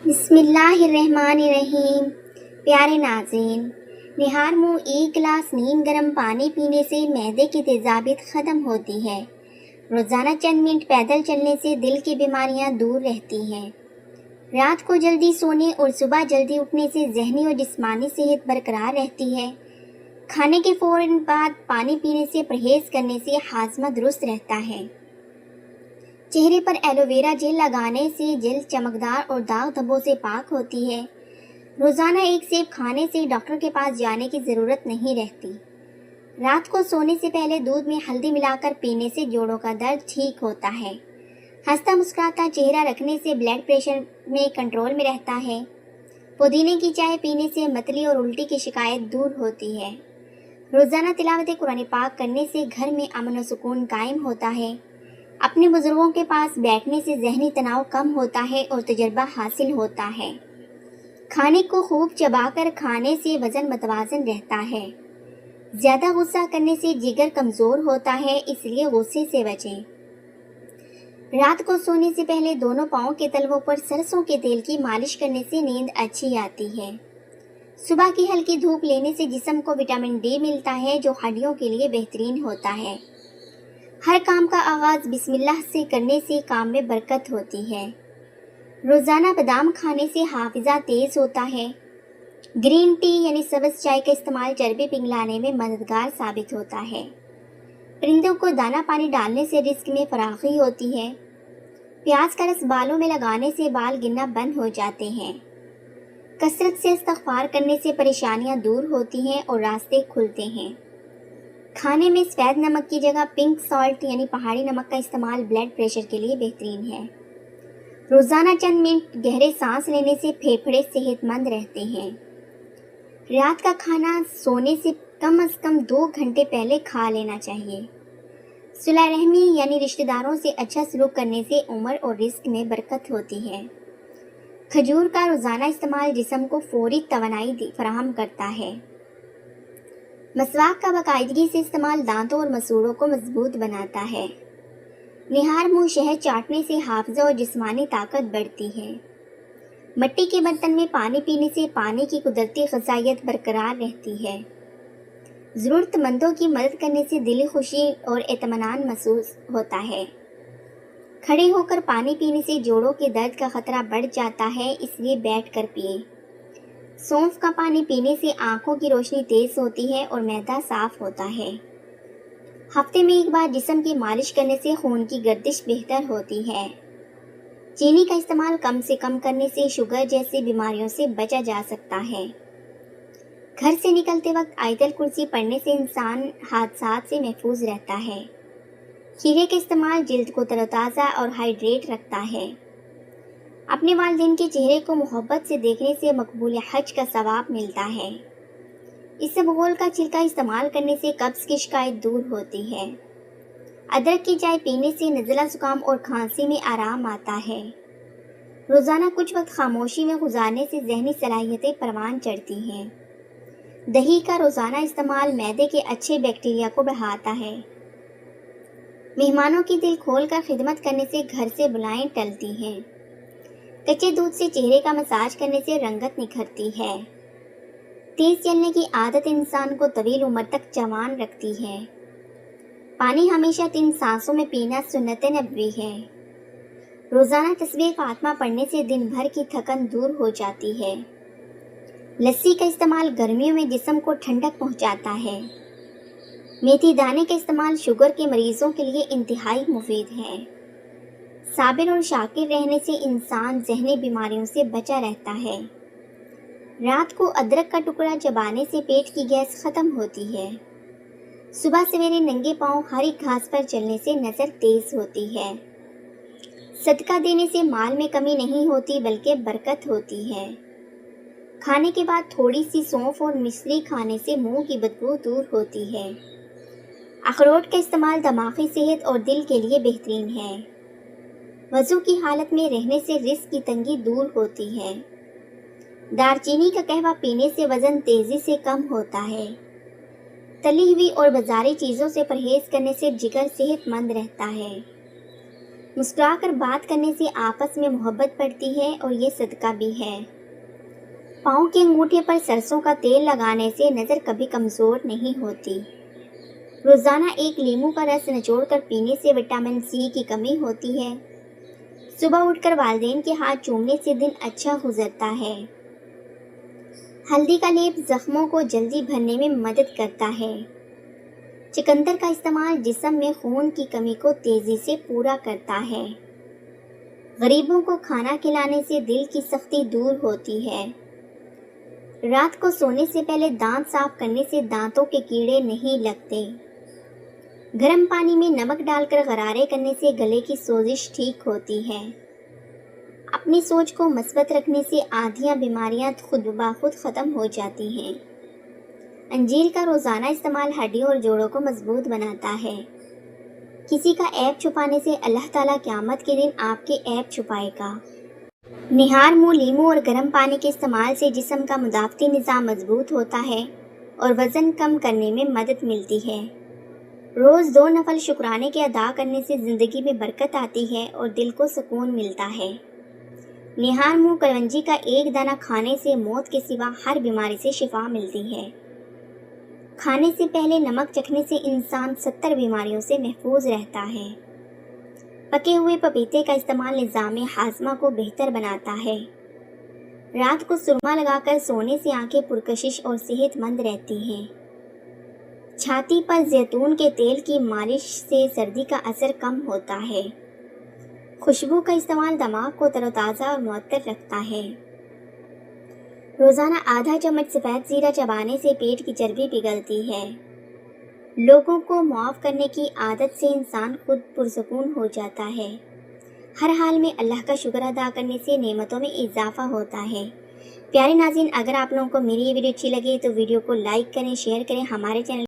بسم اللہ الرحمن الرحیم۔ پیارے ناظرین، نہار منہ ایک گلاس نیم گرم پانی پینے سے معدے کی تیزابیت ختم ہوتی ہے۔ روزانہ چند منٹ پیدل چلنے سے دل کی بیماریاں دور رہتی ہیں۔ رات کو جلدی سونے اور صبح جلدی اٹھنے سے ذہنی اور جسمانی صحت برقرار رہتی ہے۔ کھانے کے فوراً بعد پانی پینے سے پرہیز کرنے سے ہاضمہ درست رہتا ہے۔ چہرے پر ایلو ویرا جیل لگانے سے جلد چمکدار اور داغ دھبوں سے پاک ہوتی ہے۔ روزانہ ایک سیب کھانے سے ڈاکٹر کے پاس جانے کی ضرورت نہیں رہتی۔ رات کو سونے سے پہلے دودھ میں ہلدی ملا کر پینے سے جوڑوں کا درد ٹھیک ہوتا ہے۔ ہنستا مسکراتا چہرہ رکھنے سے بلڈ پریشر میں کنٹرول میں رہتا ہے۔ پودینے کی چائے پینے سے متلی اور الٹی کی شکایت دور ہوتی ہے۔ روزانہ تلاوت قرآن پاک کرنے سے گھر میں امن و سکون قائم ہوتا ہے۔ اپنے بزرگوں کے پاس بیٹھنے سے ذہنی تناؤ کم ہوتا ہے اور تجربہ حاصل ہوتا ہے۔ کھانے کو خوب چبا کر کھانے سے وزن متوازن رہتا ہے۔ زیادہ غصہ کرنے سے جگر کمزور ہوتا ہے، اس لیے غصے سے بچیں۔ رات کو سونے سے پہلے دونوں پاؤں کے تلووں پر سرسوں کے تیل کی مالش کرنے سے نیند اچھی آتی ہے۔ صبح کی ہلکی دھوپ لینے سے جسم کو وٹامن ڈی ملتا ہے، جو ہڈیوں کے لیے بہترین ہوتا ہے۔ ہر کام کا آغاز بسم اللہ سے کرنے سے کام میں برکت ہوتی ہے۔ روزانہ بادام کھانے سے حافظہ تیز ہوتا ہے۔ گرین ٹی یعنی سبز چائے کا استعمال چربی پگھلانے میں مددگار ثابت ہوتا ہے۔ پرندوں کو دانہ پانی ڈالنے سے رزق میں فراخی ہوتی ہے۔ پیاز کا رس بالوں میں لگانے سے بال گرنا بند ہو جاتے ہیں۔ کثرت سے استغفار کرنے سے پریشانیاں دور ہوتی ہیں اور راستے کھلتے ہیں۔ کھانے میں سفید نمک کی جگہ پنک سالٹ یعنی پہاڑی نمک کا استعمال بلڈ پریشر کے لیے بہترین ہے۔ روزانہ چند منٹ گہرے سانس لینے سے پھیپھڑے صحت مند رہتے ہیں۔ رات کا کھانا سونے سے کم از کم 2 گھنٹے پہلے کھا لینا چاہیے۔ صلہ رحمی یعنی رشتہ داروں سے اچھا سلوک کرنے سے عمر اور رزق میں برکت ہوتی ہے۔ کھجور کا روزانہ استعمال جسم کو فوری توانائی فراہم کرتا ہے۔ مسواک کا باقاعدگی سے استعمال دانتوں اور مسوڑوں کو مضبوط بناتا ہے۔ نہار منہ شہد چاٹنے سے حافظہ اور جسمانی طاقت بڑھتی ہے۔ مٹی کے برتن میں پانی پینے سے پانی کی قدرتی غذائیت برقرار رہتی ہے۔ ضرورت مندوں کی مدد کرنے سے دلی خوشی اور اطمینان محسوس ہوتا ہے۔ کھڑے ہو کر پانی پینے سے جوڑوں کے درد کا خطرہ بڑھ جاتا ہے، اس لیے بیٹھ کر پئیں۔ سونف کا پانی پینے سے آنکھوں کی روشنی تیز ہوتی ہے اور معدہ صاف ہوتا ہے۔ ہفتے میں ایک بار جسم کی مالش کرنے سے خون کی گردش بہتر ہوتی ہے۔ چینی کا استعمال کم سے کم کرنے سے شوگر جیسی بیماریوں سے بچا جا سکتا ہے۔ گھر سے نکلتے وقت آیت الکرسی پڑھنے سے انسان حادثات سے محفوظ رہتا ہے۔ کھیرے کا استعمال جلد کو تر و تازہ اور ہائیڈریٹ رکھتا ہے۔ اپنے والدین کے چہرے کو محبت سے دیکھنے سے مقبول حج کا ثواب ملتا ہے۔ اسبغول کا چھلکا استعمال کرنے سے قبض کی شکایت دور ہوتی ہے۔ ادرک کی چائے پینے سے نزلہ زکام اور کھانسی میں آرام آتا ہے۔ روزانہ کچھ وقت خاموشی میں گزارنے سے ذہنی صلاحیتیں پروان چڑھتی ہیں۔ دہی کا روزانہ استعمال معدے کے اچھے بیکٹیریا کو بڑھاتا ہے۔ مہمانوں کی دل کھول کر خدمت کرنے سے گھر سے بلائیں ٹلتی ہیں۔ کچے دودھ سے چہرے کا مساج کرنے سے رنگت نکھرتی ہے۔ تیز چلنے کی عادت انسان کو طویل عمر تک جوان رکھتی ہے۔ پانی ہمیشہ 3 سانسوں میں پینا سنت نبوی ہے۔ روزانہ تسبیح فاطمہ پڑھنے سے دن بھر کی تھکن دور ہو جاتی ہے۔ لسی کا استعمال گرمیوں میں جسم کو ٹھنڈک پہنچاتا ہے۔ میتھی دانے کا استعمال شوگر کے مریضوں کے لیے انتہائی مفید ہے۔ صابر اور شاکر رہنے سے انسان ذہنی بیماریوں سے بچا رہتا ہے۔ رات کو ادرک کا ٹکڑا چبانے سے پیٹ کی گیس ختم ہوتی ہے۔ صبح سویرے ننگے پاؤں ہری گھاس پر چلنے سے نظر تیز ہوتی ہے۔ صدقہ دینے سے مال میں کمی نہیں ہوتی بلکہ برکت ہوتی ہے۔ کھانے کے بعد تھوڑی سی سونف اور مصری کھانے سے منہ کی بدبو دور ہوتی ہے۔ اخروٹ کا استعمال دماغی صحت اور دل کے لیے بہترین ہے۔ وضو کی حالت میں رہنے سے رزق کی تنگی دور ہوتی ہے۔ دار چینی کا قہوہ پینے سے وزن تیزی سے کم ہوتا ہے۔ تلی ہوئی اور بازاری چیزوں سے پرہیز کرنے سے جگر صحت مند رہتا ہے۔ مسکرا کر بات کرنے سے آپس میں محبت بڑھتی ہے اور یہ صدقہ بھی ہے۔ پاؤں کے انگوٹھے پر سرسوں کا تیل لگانے سے نظر کبھی کمزور نہیں ہوتی۔ روزانہ ایک لیموں کا رس نچوڑ کر پینے سے وٹامن سی کی کمی ہوتی ہے۔ صبح اٹھ کر والدین کے ہاتھ چومنے سے دن اچھا گزرتا ہے۔ ہلدی کا لیپ زخموں کو جلدی بھرنے میں مدد کرتا ہے۔ چقندر کا استعمال جسم میں خون کی کمی کو تیزی سے پورا کرتا ہے۔ غریبوں کو کھانا کھلانے سے دل کی سختی دور ہوتی ہے۔ رات کو سونے سے پہلے دانت صاف کرنے سے دانتوں کے کیڑے نہیں لگتے۔ گرم پانی میں نمک ڈال کر غرارے کرنے سے گلے کی سوزش ٹھیک ہوتی ہے۔ اپنی سوچ کو مثبت رکھنے سے آدھیاں بیماریاں خود بخود ختم ہو جاتی ہیں۔ انجیر کا روزانہ استعمال ہڈیوں اور جوڑوں کو مضبوط بناتا ہے۔ کسی کا عیب چھپانے سے اللہ تعالیٰ قیامت کے دن آپ کے عیب چھپائے گا۔ نہار منہ لیموں اور گرم پانی کے استعمال سے جسم کا مدافعتی نظام مضبوط ہوتا ہے اور وزن کم کرنے میں مدد ملتی ہے۔ روز 2 نفل شکرانے کے ادا کرنے سے زندگی میں برکت آتی ہے اور دل کو سکون ملتا ہے۔ نہار منہ کلونجی کا ایک دانہ کھانے سے موت کے سوا ہر بیماری سے شفا ملتی ہے۔ کھانے سے پہلے نمک چکھنے سے انسان 70 بیماریوں سے محفوظ رہتا ہے۔ پکے ہوئے پپیتے کا استعمال نظام ہاضمہ کو بہتر بناتا ہے۔ رات کو سرما لگا کر سونے سے آنکھیں پرکشش اور صحت مند رہتی ہیں۔ چھاتی پر زیتون کے تیل کی مالش سے سردی کا اثر کم ہوتا ہے۔ خوشبو کا استعمال دماغ کو تر و تازہ اور معطر رکھتا ہے۔ روزانہ آدھا چمچ سفید زیرہ چبانے سے پیٹ کی چربی پگھلتی ہے۔ لوگوں کو معاف کرنے کی عادت سے انسان خود پرسکون ہو جاتا ہے۔ ہر حال میں اللہ کا شکر ادا کرنے سے نعمتوں میں اضافہ ہوتا ہے۔ پیارے ناظرین، اگر آپ لوگوں کو میری یہ ویڈیو اچھی لگے تو ویڈیو کو لائک کریں، شیئر کریں، ہمارے چینل